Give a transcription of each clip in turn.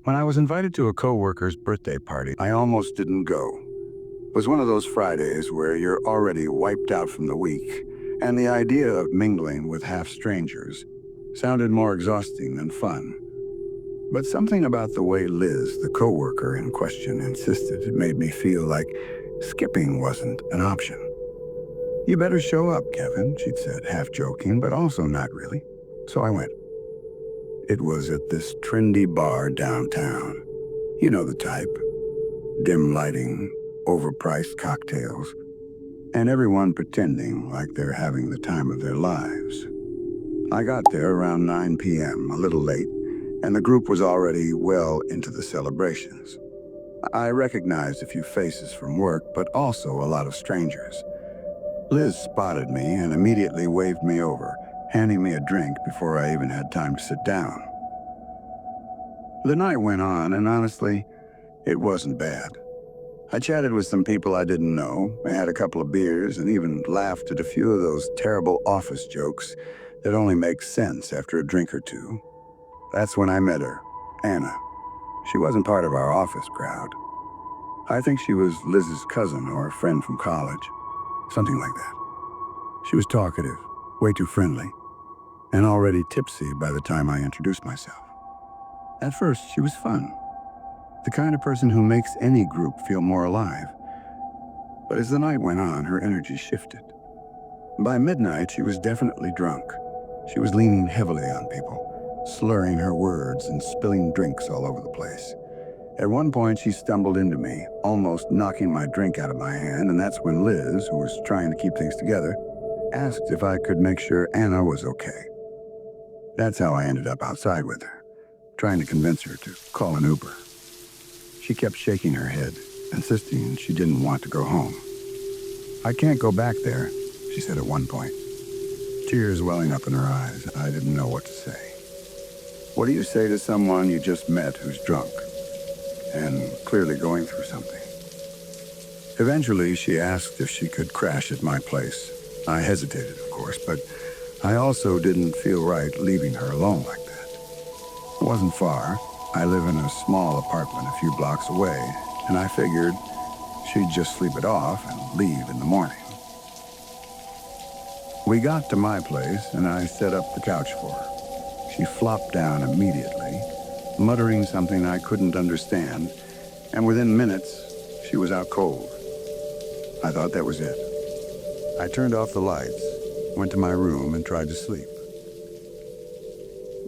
When I was invited to a coworker's birthday party, I almost didn't go. It was one of those Fridays where you're already wiped out from the week, and the idea of mingling with half-strangers sounded more exhausting than fun. But something about the way Liz, the coworker in question, insisted it made me feel like skipping wasn't an option. "You better show up, Kevin," she'd said, half joking, but also not really. So I went. It was at this trendy bar downtown. You know the type. Dim lighting, overpriced cocktails, and everyone pretending like they're having the time of their lives. I got there around 9 p.m., a little late, and the group was already well into the celebrations. I recognized a few faces from work, but also a lot of strangers. Liz spotted me and immediately waved me over, handing me a drink before I even had time to sit down. The night went on, and honestly, it wasn't bad. I chatted with some people I didn't know, I had a couple of beers, and even laughed at a few of those terrible office jokes that only make sense after a drink or two. That's when I met her, Anna. She wasn't part of our office crowd. I think she was Liz's cousin or a friend from college, something like that. She was talkative, way too friendly, and already tipsy by the time I introduced myself. At first, she was fun, the kind of person who makes any group feel more alive. But as the night went on, her energy shifted. By midnight, she was definitely drunk. She was leaning heavily on people, slurring her words and spilling drinks all over the place. At one point, she stumbled into me, almost knocking my drink out of my hand, and that's when Liz, who was trying to keep things together, asked if I could make sure Anna was okay. That's how I ended up outside with her, trying to convince her to call an Uber. She kept shaking her head, insisting she didn't want to go home. "I can't go back there," she said at one point, tears welling up in her eyes. I didn't know what to say. What do you say to someone you just met who's drunk and clearly going through something? Eventually, she asked if she could crash at my place. I hesitated, of course, but I also didn't feel right leaving her alone like that. It wasn't far. I live in a small apartment a few blocks away, and I figured she'd just sleep it off and leave in the morning. We got to my place, and I set up the couch for her. She flopped down immediately, muttering something I couldn't understand, and within minutes, she was out cold. I thought that was it. I turned off the lights, went to my room, and tried to sleep.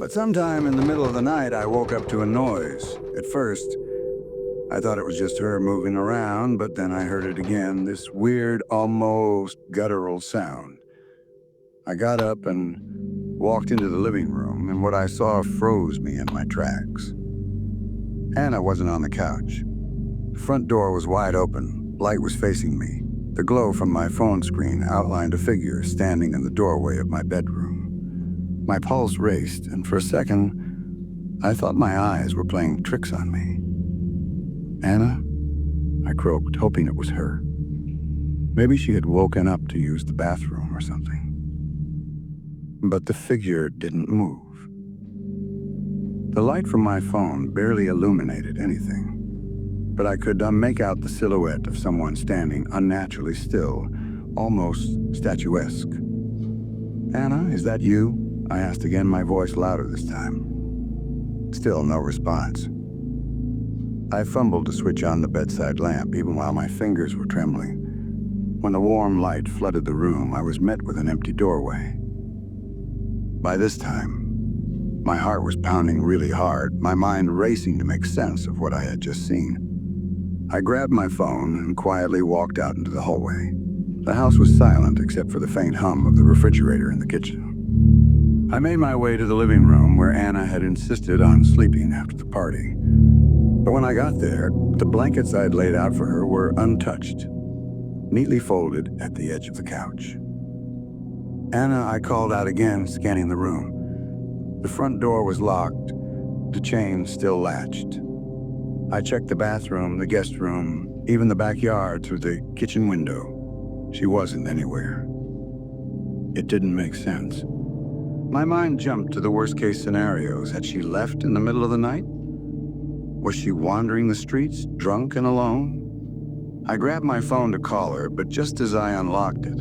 But sometime in the middle of the night, I woke up to a noise. At first, I thought it was just her moving around, but then I heard it again, this weird, almost guttural sound. I got up and walked into the living room, and what I saw froze me in my tracks. Anna wasn't on the couch. The front door was wide open. Light was facing me. The glow from my phone screen outlined a figure standing in the doorway of my bedroom. My pulse raced, and for a second, I thought my eyes were playing tricks on me. "Anna?" I croaked, hoping it was her. Maybe she had woken up to use the bathroom or something. But the figure didn't move. The light from my phone barely illuminated anything, but I could make out the silhouette of someone standing unnaturally still, almost statuesque. "Anna, is that you?" I asked again, my voice louder this time. Still no response. I fumbled to switch on the bedside lamp, even while my fingers were trembling. When the warm light flooded the room, I was met with an empty doorway. By this time, my heart was pounding really hard, my mind racing to make sense of what I had just seen. I grabbed my phone and quietly walked out into the hallway. The house was silent except for the faint hum of the refrigerator in the kitchen. I made my way to the living room where Anna had insisted on sleeping after the party. But when I got there, the blankets I'd laid out for her were untouched, neatly folded at the edge of the couch. "Anna," I called out again, scanning the room. The front door was locked, the chain still latched. I checked the bathroom, the guest room, even the backyard through the kitchen window. She wasn't anywhere. It didn't make sense. My mind jumped to the worst-case scenarios. Had she left in the middle of the night? Was she wandering the streets, drunk and alone? I grabbed my phone to call her, but just as I unlocked it,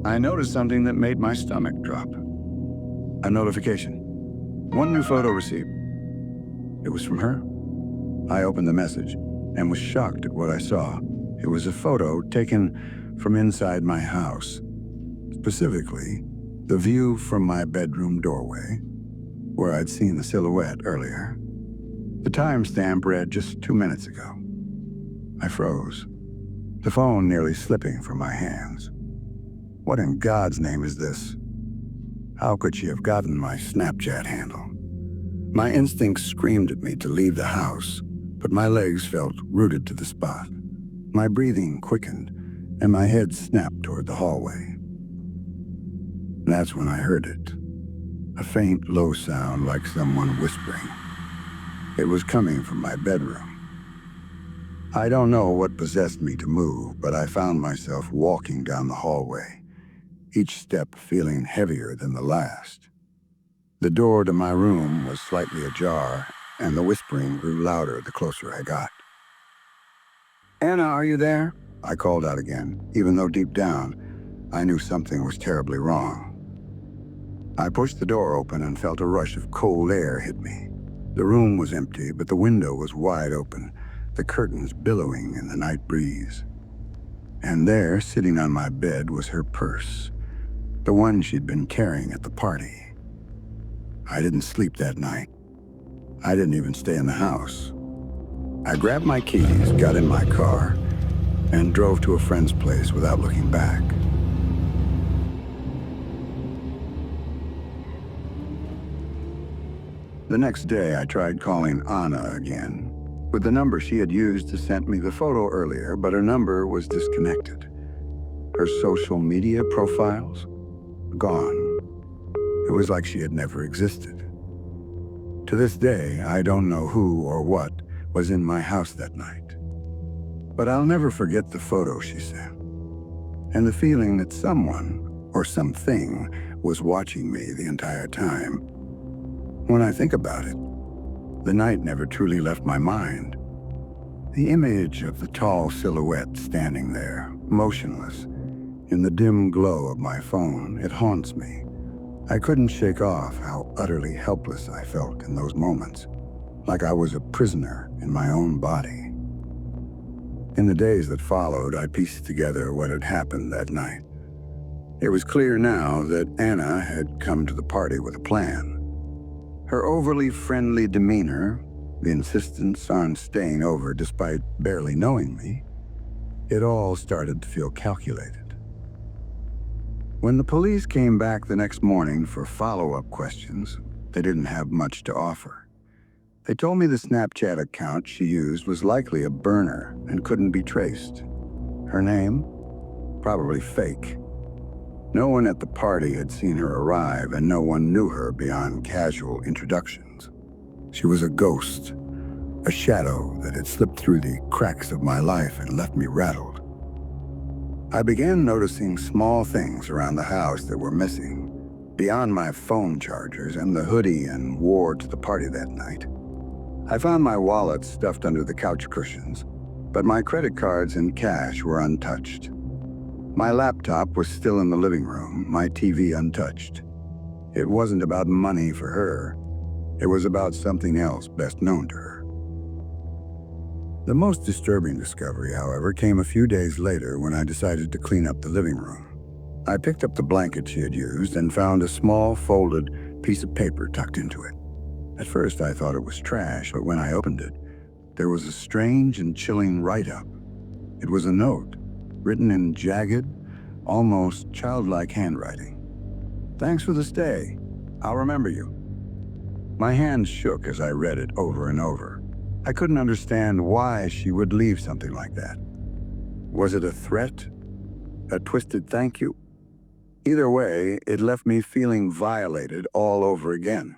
I noticed something that made my stomach drop. A notification. One new photo received. It was from her. I opened the message and was shocked at what I saw. It was a photo taken from inside my house. Specifically, the view from my bedroom doorway, where I'd seen the silhouette earlier. The timestamp read just 2 minutes ago. I froze, the phone nearly slipping from my hands. What in God's name is this? How could she have gotten my Snapchat handle? My instincts screamed at me to leave the house, but my legs felt rooted to the spot. My breathing quickened, and my head snapped toward the hallway. That's when I heard it. A faint, low sound like someone whispering. It was coming from my bedroom. I don't know what possessed me to move, but I found myself walking down the hallway, each step feeling heavier than the last. The door to my room was slightly ajar, and the whispering grew louder the closer I got. "Anna, are you there?" I called out again, even though deep down, I knew something was terribly wrong. I pushed the door open and felt a rush of cold air hit me. The room was empty, but the window was wide open, the curtains billowing in the night breeze. And there, sitting on my bed, was her purse, the one she'd been carrying at the party. I didn't sleep that night. I didn't even stay in the house. I grabbed my keys, got in my car, and drove to a friend's place without looking back. The next day, I tried calling Anna again, with the number she had used to send me the photo earlier, but her number was disconnected. Her social media profiles? Gone. It was like she had never existed. To this day, I don't know who or what was in my house that night. But I'll never forget the photo she sent, and the feeling that someone or something was watching me the entire time. When I think about it, the night never truly left my mind. The image of the tall silhouette standing there, motionless, in the dim glow of my phone, it haunts me. I couldn't shake off how utterly helpless I felt in those moments, like I was a prisoner in my own body. In the days that followed, I pieced together what had happened that night. It was clear now that Anna had come to the party with a plan. Her overly friendly demeanor, the insistence on staying over despite barely knowing me, it all started to feel calculated. When the police came back the next morning for follow-up questions, they didn't have much to offer. They told me the Snapchat account she used was likely a burner and couldn't be traced. Her name? Probably fake. No one at the party had seen her arrive, and no one knew her beyond casual introductions. She was a ghost, a shadow that had slipped through the cracks of my life and left me rattled. I began noticing small things around the house that were missing, beyond my phone chargers and the hoodie and wore to the party that night. I found my wallet stuffed under the couch cushions, but my credit cards and cash were untouched. My laptop was still in the living room, my TV untouched. It wasn't about money for her. It was about something else best known to her. The most disturbing discovery, however, came a few days later when I decided to clean up the living room. I picked up the blanket she had used and found a small folded piece of paper tucked into it. At first I thought it was trash, but when I opened it, there was a strange and chilling write-up. It was a note, written in jagged, almost childlike handwriting. "Thanks for the stay. I'll remember you." My hands shook as I read it over and over. I couldn't understand why she would leave something like that. Was it a threat? A twisted thank you? Either way, it left me feeling violated all over again.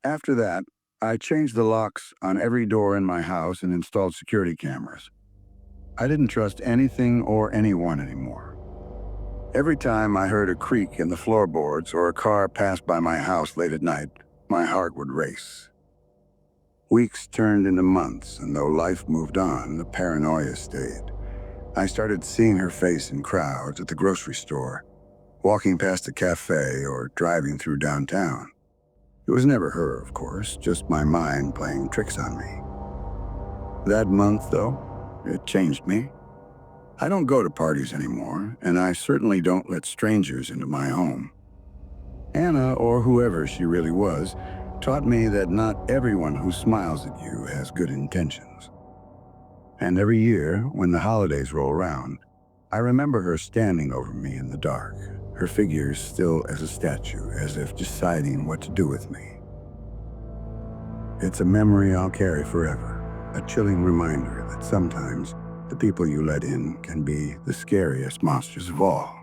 After that, I changed the locks on every door in my house and installed security cameras. I didn't trust anything or anyone anymore. Every time I heard a creak in the floorboards or a car passed by my house late at night, my heart would race. Weeks turned into months, and though life moved on, the paranoia stayed. I started seeing her face in crowds at the grocery store, walking past a cafe, or driving through downtown. It was never her, of course, just my mind playing tricks on me. That month, though, it changed me. I don't go to parties anymore, and I certainly don't let strangers into my home. Anna, or whoever she really was, taught me that not everyone who smiles at you has good intentions. And every year, when the holidays roll around, I remember her standing over me in the dark, her figure still as a statue, as if deciding what to do with me. It's a memory I'll carry forever, a chilling reminder that sometimes the people you let in can be the scariest monsters of all.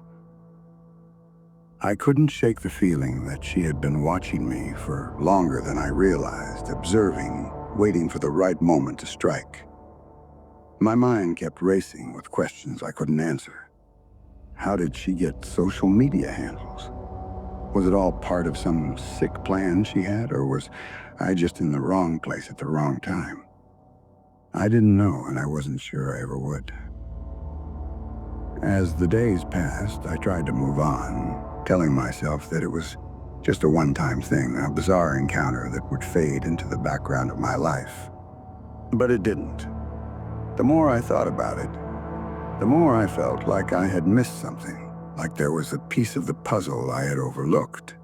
I couldn't shake the feeling that she had been watching me for longer than I realized, observing, waiting for the right moment to strike. My mind kept racing with questions I couldn't answer. How did she get social media handles? Was it all part of some sick plan she had, or was I just in the wrong place at the wrong time? I didn't know, and I wasn't sure I ever would. As the days passed, I tried to move on, telling myself that it was just a one-time thing, a bizarre encounter that would fade into the background of my life. But it didn't. The more I thought about it, the more I felt like I had missed something, like there was a piece of the puzzle I had overlooked.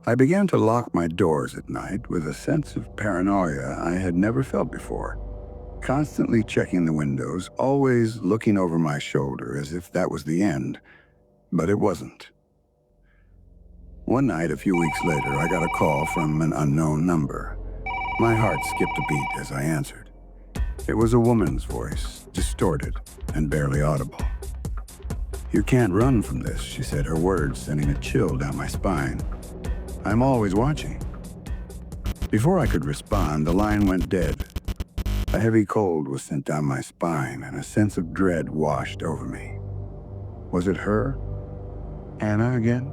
I began to lock my doors at night with a sense of paranoia I had never felt before, constantly checking the windows, always looking over my shoulder as if that was the end, but it wasn't. One night, a few weeks later, I got a call from an unknown number. My heart skipped a beat as I answered. It was a woman's voice, distorted and barely audible. "You can't run from this," she said, her words sending a chill down my spine. "I'm always watching." Before I could respond, the line went dead. A heavy cold was sent down my spine, and a sense of dread washed over me. Was it her? Anna again?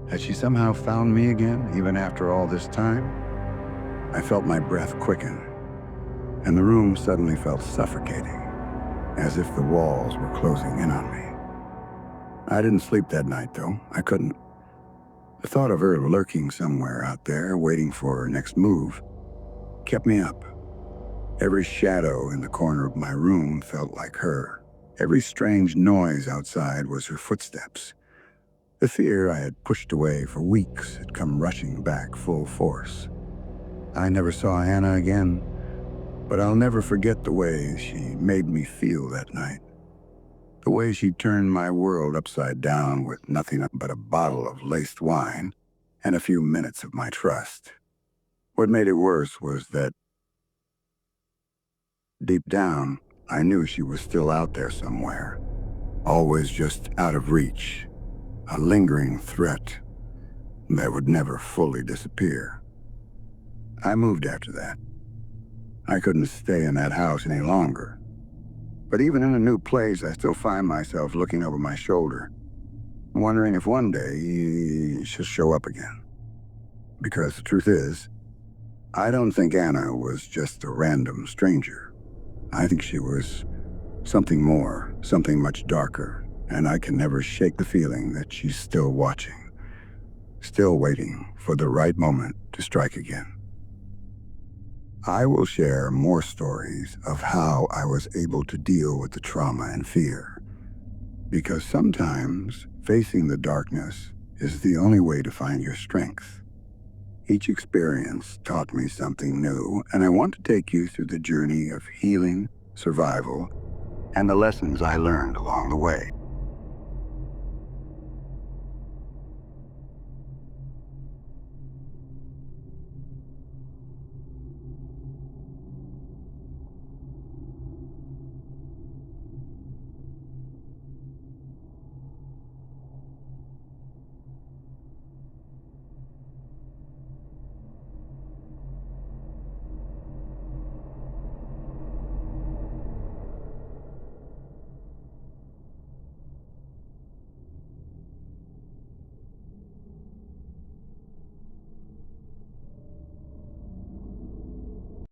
Had she somehow found me again, even after all this time? I felt my breath quicken, and the room suddenly felt suffocating, as if the walls were closing in on me. I didn't sleep that night, though. I couldn't. The thought of her lurking somewhere out there, waiting for her next move, kept me up. Every shadow in the corner of my room felt like her. Every strange noise outside was her footsteps. The fear I had pushed away for weeks had come rushing back full force. I never saw Anna again, but I'll never forget the way she made me feel that night. The way she turned my world upside down with nothing but a bottle of laced wine and a few minutes of my trust. What made it worse was that deep down, I knew she was still out there somewhere, always just out of reach, a lingering threat that would never fully disappear. I moved after that. I couldn't stay in that house any longer. But even in a new place, I still find myself looking over my shoulder, wondering if one day she'll show up again. Because the truth is, I don't think Anna was just a random stranger. I think she was something more, something much darker, and I can never shake the feeling that she's still watching, still waiting for the right moment to strike again. I will share more stories of how I was able to deal with the trauma and fear, because sometimes facing the darkness is the only way to find your strength. Each experience taught me something new, and I want to take you through the journey of healing, survival, and the lessons I learned along the way.